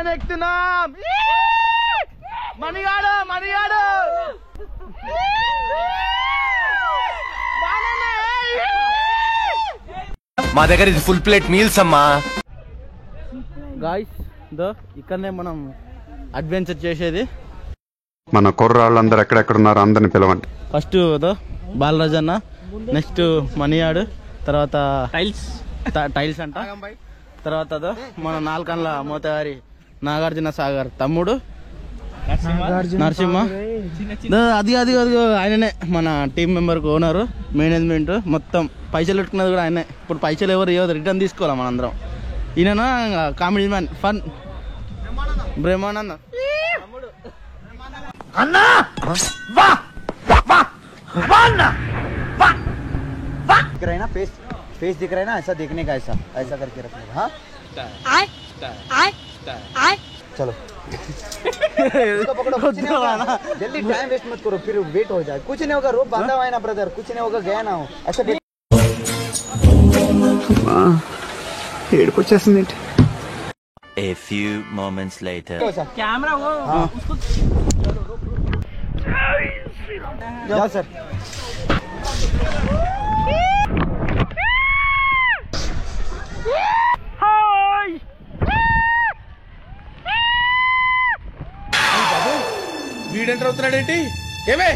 పైన ఎక్కుతున్నాం. మణిగాడు మా దగ్గర ఇది ఫుల్ ప్లేట్ మీల్స్ అమ్మా. గాయ్స్ ఇక్కడనే మనం అడ్వెంచర్ చేసేది. మన కుర్రాళ్ళందరూ ఎక్కడెక్కడున్నారు అందరిని పిలవండి. ఫస్ట్ బాలరాజ్ అన్న, నెక్స్ట్ మణియాడు, తర్వాత టైల్స్ అంట, తర్వాత మన నాలుకన్ల మోతగారి నాగార్జున సాగర్ తమ్ముడు నరసింహ. అది ఆయననే మన టీం మెంబర్ ఓనరు, మేనేజ్మెంట్ మొత్తం. పైసలు పెట్టుకున్నది కూడా ఆయనే. ఇప్పుడు పైసలు ఎవరు రిటర్న్ తీసుకోవాలి మనందరం. ఈయన comedy man, fun Brahmananda. Face दिख रहा है ना, ऐसा देखने का, ऐसा करके रखने का. हाँ चलो पकड़ो, कुछ नहीं होगा ना, जल्दी टाइम वेस्ट मत करो, फिर वेट हो जाए. कुछ नहीं होगा, रोप बांधा हुआ है ना ब्रदर, कुछ नहीं होगा, गया ना हो ऐसा. ఏడుకొచ్చేసింది. A few moments later. Camera वो उसको जाओ सर. వీడెంటర్ అవుతున్నాడేంటి? ఏమే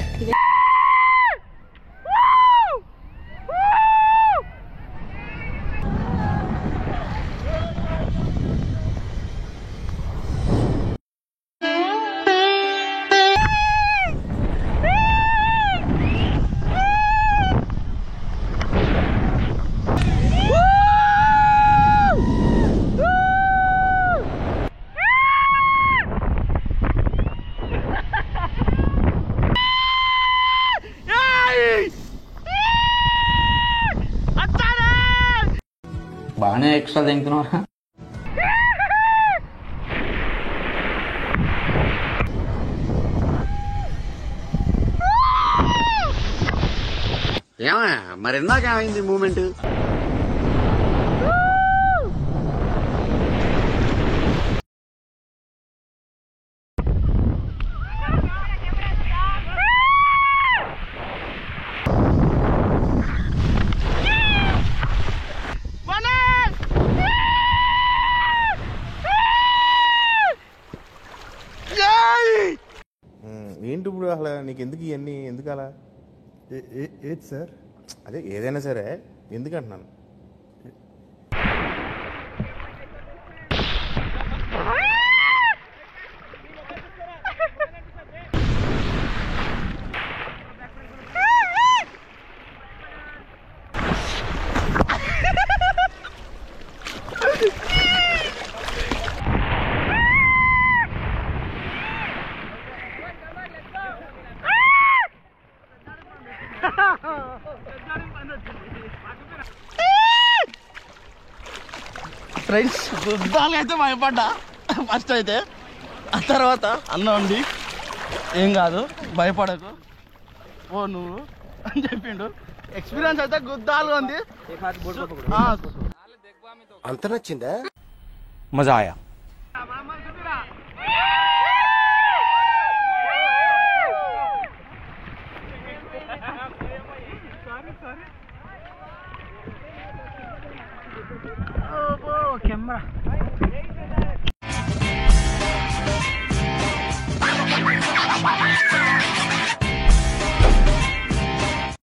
బాగానే ఎక్స్ట్రా తింటున్నారా? ఏమయ్యా మరి ఇందాక ఏమైంది మూమెంట్? ఏంటి ఇప్పుడు అసలు నీకు ఎందుకు ఇవన్నీ, ఎందుకు అలా? ఏది సార్? అదే ఏదైనా సరే ఎందుకు అంటున్నాను. ఫ్రెండ్స్ గుద్దాలు అయితే భయపడ్డా ఫస్ట్ అయితే. ఆ తర్వాత అన్న ఉండి ఏం కాదు భయపడకు ఓ నువ్వు అని చెప్పిండు. ఎక్స్పీరియన్స్ అయితే గుద్దాలుగా ఉంది. అంత నచ్చిందా? మజా ఆయా. కెమెరా